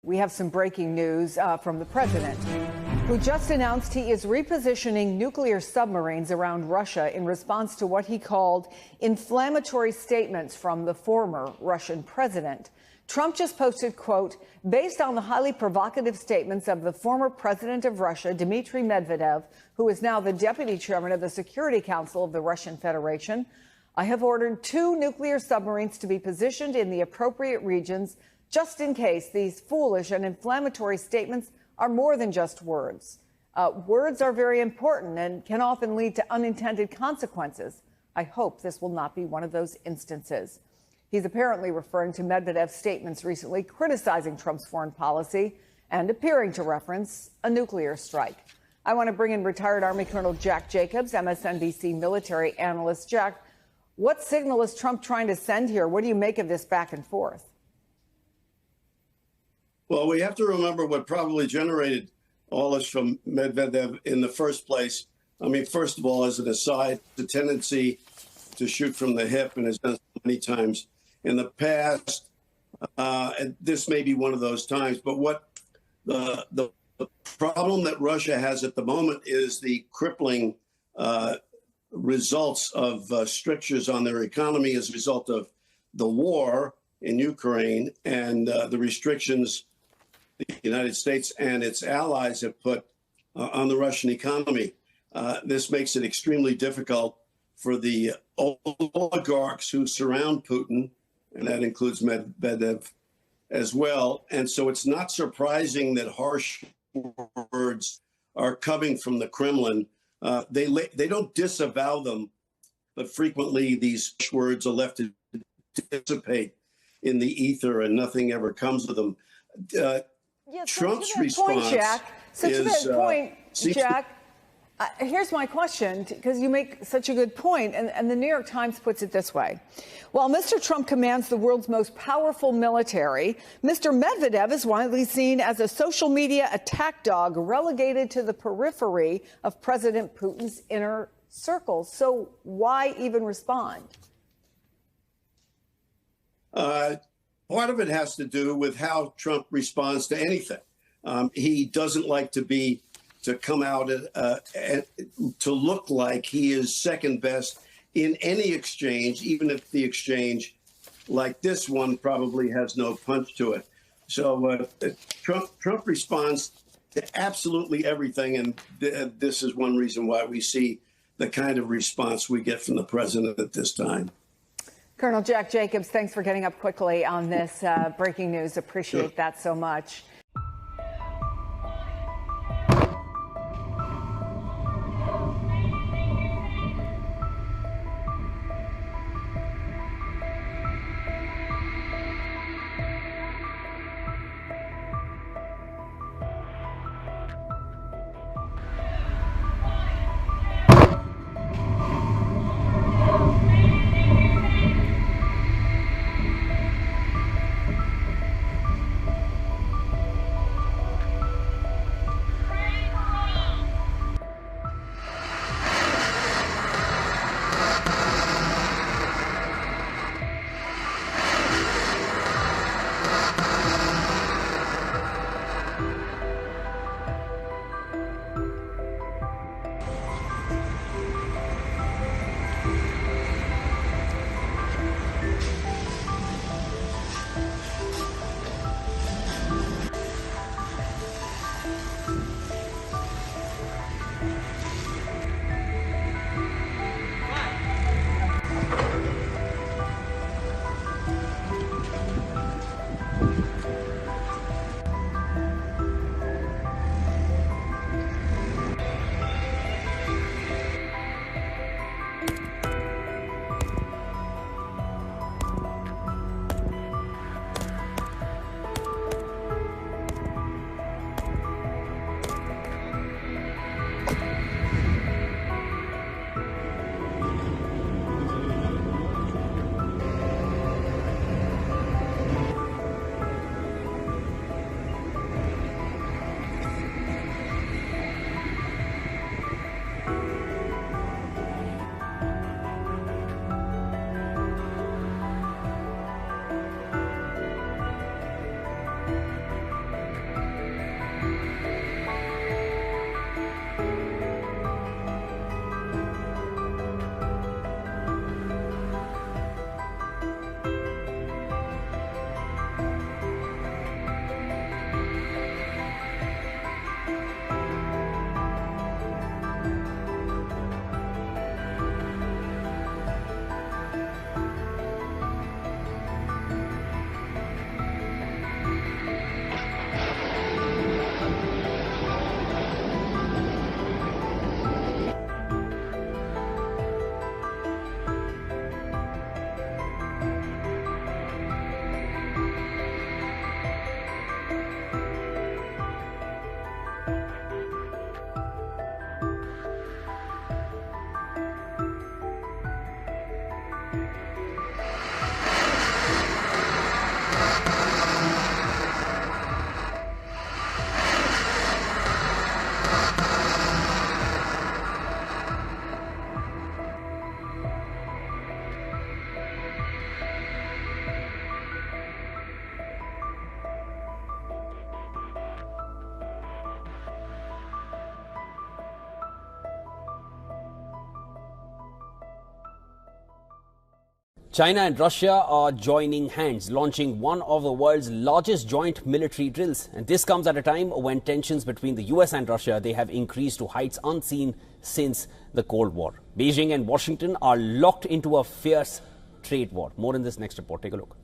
We have some breaking news from the president, who just announced he is repositioning nuclear submarines around Russia in response to what he called inflammatory statements from the former Russian president. Trump just posted, quote, based on the highly provocative statements of the former president of Russia, Dmitry Medvedev, who is now the deputy chairman of the Security Council of the Russian Federation, I have ordered 2 nuclear submarines to be positioned in the appropriate regions just in case these foolish and inflammatory statements are more than just words. Words are very important and can often lead to unintended consequences. I hope this will not be one of those instances. He's apparently referring to Medvedev's statements recently criticizing Trump's foreign policy and appearing to reference a nuclear strike. I want to bring in retired Army Colonel Jack Jacobs, MSNBC military analyst. Jack, what signal is Trump trying to send here? What do you make of this back and forth? Well, we have to remember what probably generated all this from Medvedev in the first place. I mean, first of all, as an aside, the tendency to shoot from the hip, and has done so many times in the past. And this may be one of those times. But what the problem that Russia has at the moment is the crippling results of strictures on their economy as a result of the war in Ukraine and the restrictions the United States and its allies have put on the Russian economy. This makes it extremely difficult for the oligarchs who surround Putin, and that includes Medvedev as well. And so it's not surprising that harsh words are coming from the Kremlin. They don't disavow them, but frequently these words are left to dissipate in the ether and nothing ever comes of them. Trump's response Jack, here's my question, because you make such a good point, and the New York Times puts it this way. While Mr. Trump commands the world's most powerful military, Mr. Medvedev is widely seen as a social media attack dog relegated to the periphery of President Putin's inner circle. So why even respond? Part of it has to do with how Trump responds to anything. He doesn't like to come out to look like he is second best in any exchange, even if the exchange like this one probably has no punch to it. So Trump responds to absolutely everything. And this is one reason why we see the kind of response we get from the president at this time. Colonel Jack Jacobs, thanks for getting up quickly on this breaking news. Appreciate that so much. China and Russia are joining hands, launching one of the world's largest joint military drills. And this comes at a time when tensions between the US and Russia, they have increased to heights unseen since the Cold War. Beijing and Washington are locked into a fierce trade war. More in this next report. Take a look.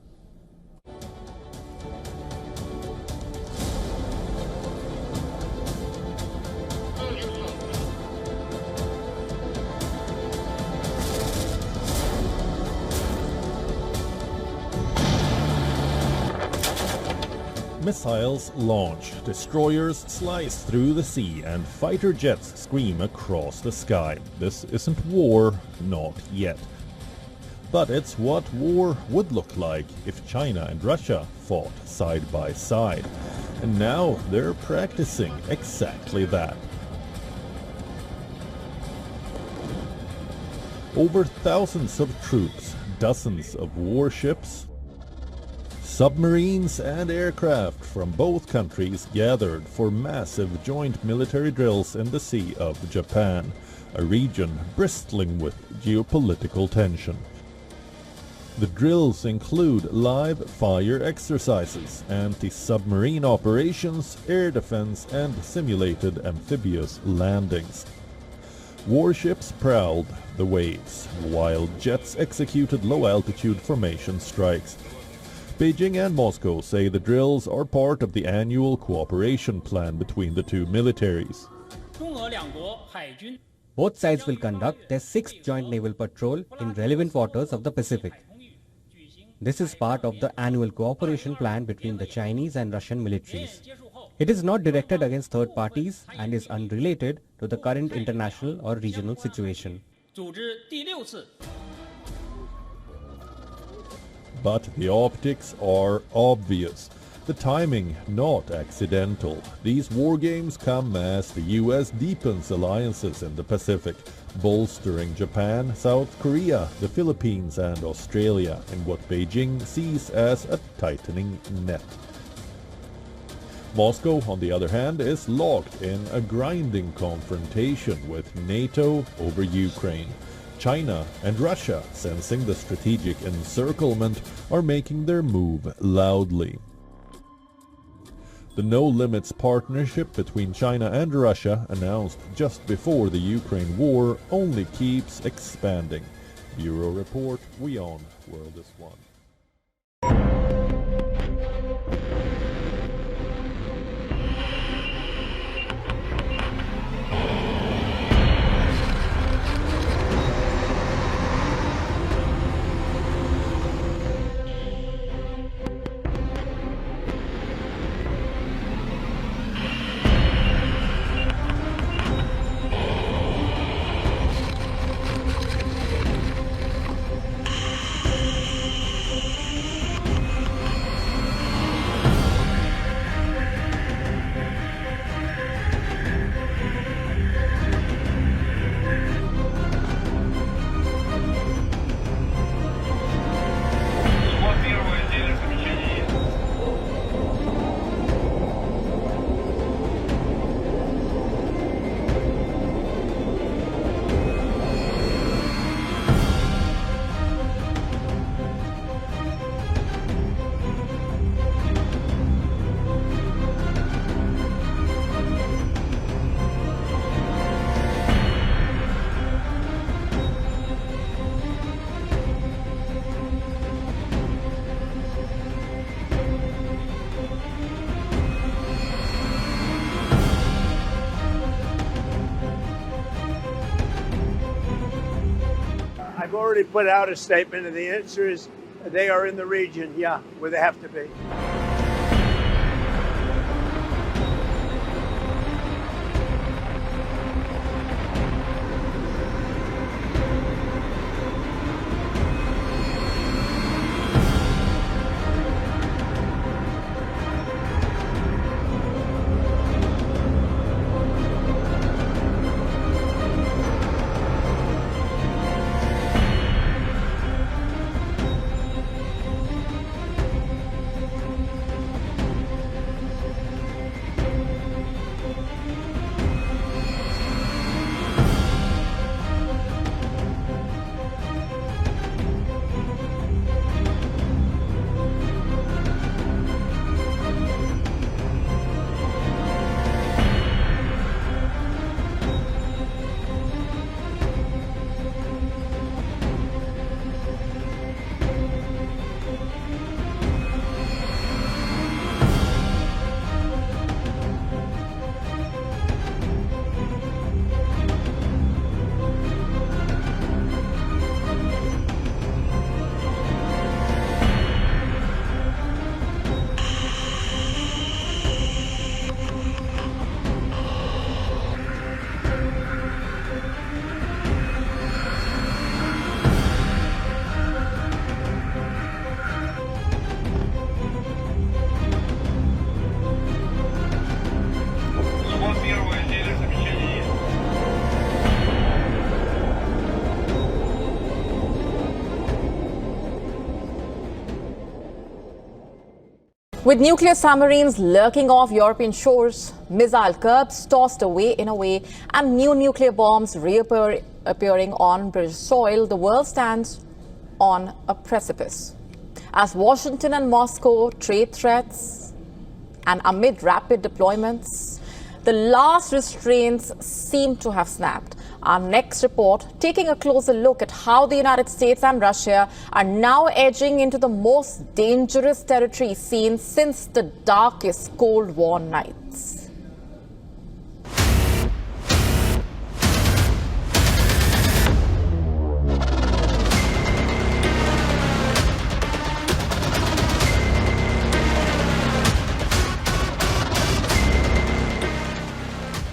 Missiles launch, destroyers slice through the sea, and fighter jets scream across the sky. This isn't war, not yet. But it's what war would look like if China and Russia fought side by side. And now they're practicing exactly that. Over thousands of troops, dozens of warships, submarines and aircraft from both countries gathered for massive joint military drills in the Sea of Japan, a region bristling with geopolitical tension. The drills include live fire exercises, anti-submarine operations, air defense and simulated amphibious landings. Warships prowled the waves, while jets executed low-altitude formation strikes. Beijing and Moscow say the drills are part of the annual cooperation plan between the two militaries. Both sides will conduct their 6th joint naval patrol in relevant waters of the Pacific. This is part of the annual cooperation plan between the Chinese and Russian militaries. It is not directed against third parties and is unrelated to the current international or regional situation. But the optics are obvious. The timing not accidental. These war games come as the US deepens alliances in the Pacific, bolstering Japan, South Korea, the Philippines and Australia in what Beijing sees as a tightening net. Moscow, on the other hand, is locked in a grinding confrontation with NATO over Ukraine. China and Russia, sensing the strategic encirclement, are making their move loudly. The No Limits partnership between China and Russia, announced just before the Ukraine war, only keeps expanding. Bureau Report, WION, World is One. I've already put out a statement, and the answer is they are in the region, yeah, where they have to be. With nuclear submarines lurking off European shores, missile curbs tossed away in a way, and new nuclear bombs appearing on British soil, the world stands on a precipice. As Washington and Moscow trade threats and amid rapid deployments, the last restraints seem to have snapped. Our next report taking a closer look at how the United States and Russia are now edging into the most dangerous territory seen since the darkest Cold War nights.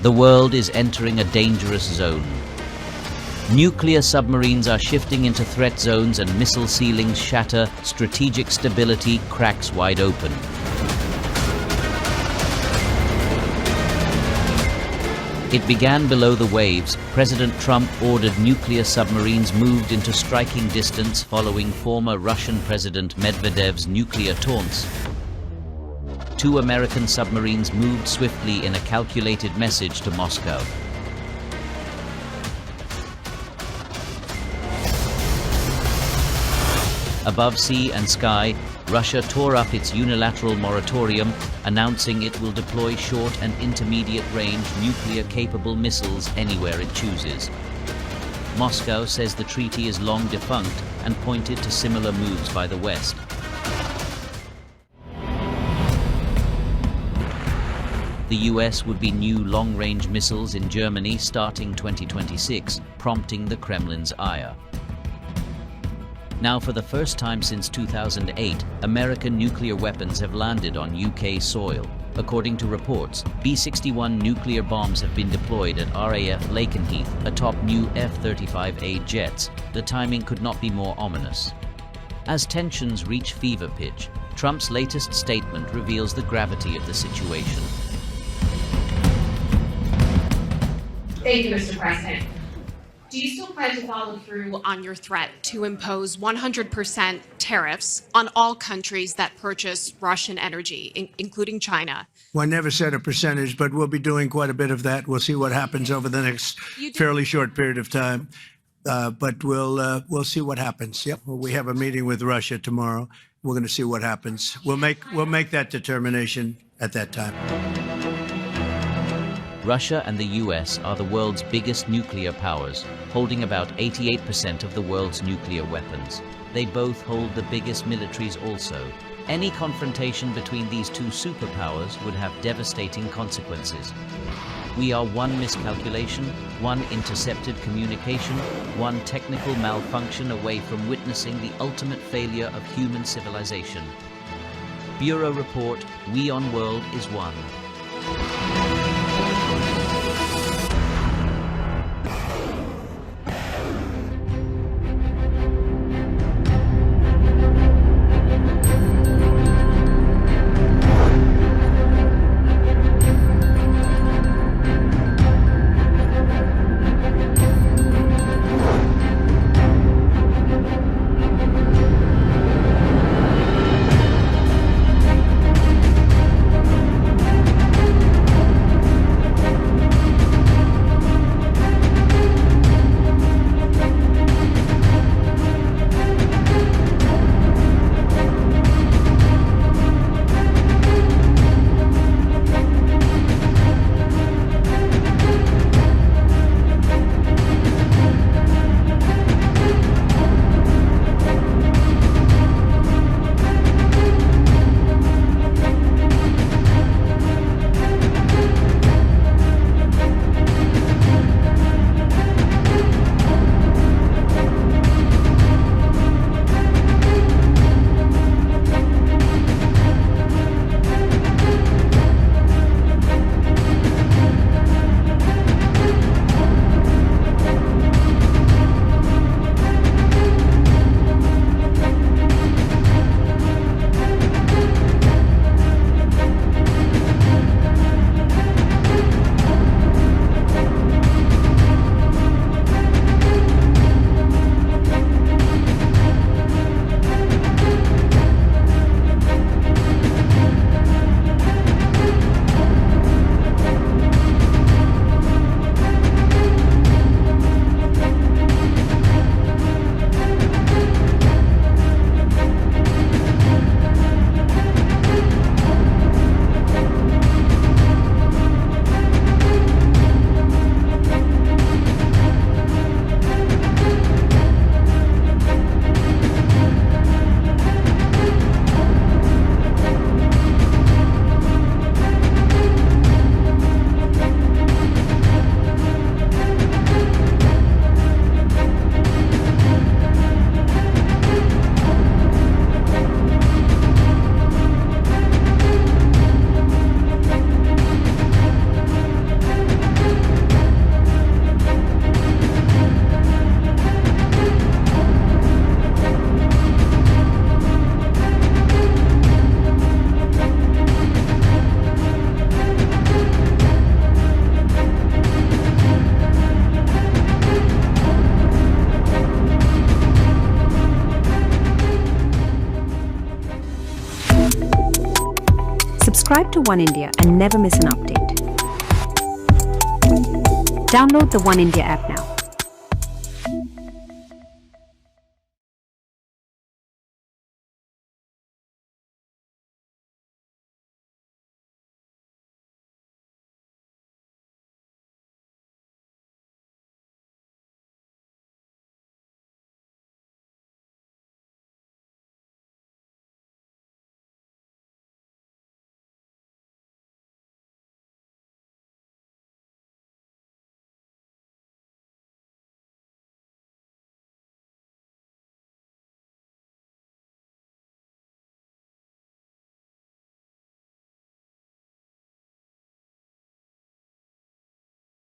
The world is entering a dangerous zone. Nuclear submarines are shifting into threat zones and missile ceilings shatter, strategic stability cracks wide open. It began below the waves. President Trump ordered nuclear submarines moved into striking distance following former Russian President Medvedev's nuclear taunts. 2 American submarines moved swiftly in a calculated message to Moscow. Above sea and sky, Russia tore up its unilateral moratorium, announcing it will deploy short and intermediate-range nuclear-capable missiles anywhere it chooses. Moscow says the treaty is long defunct and pointed to similar moves by the West. The US would be new long-range missiles in Germany starting 2026, prompting the Kremlin's ire. Now, for the first time since 2008, American nuclear weapons have landed on UK soil. According to reports, B-61 nuclear bombs have been deployed at RAF Lakenheath atop new F-35A jets. The timing could not be more ominous. As tensions reach fever pitch, Trump's latest statement reveals the gravity of the situation. Thank you, Mr. President. Do you still plan to follow through on your threat to impose 100% tariffs on all countries that purchase Russian energy, including China? Well, I never said a percentage, but we'll be doing quite a bit of that. We'll see what happens over the next fairly short period of time. But we'll see what happens. Yep. Well, we have a meeting with Russia tomorrow. We're going to see what happens. We'll make that determination at that time. Russia and the US are the world's biggest nuclear powers, holding about 88% of the world's nuclear weapons. They both hold the biggest militaries also. Any confrontation between these 2 superpowers would have devastating consequences. We are one miscalculation, one intercepted communication, one technical malfunction away from witnessing the ultimate failure of human civilization. Bureau Report, We on World is one. Subscribe to One India and never miss an update. Download the One India app now.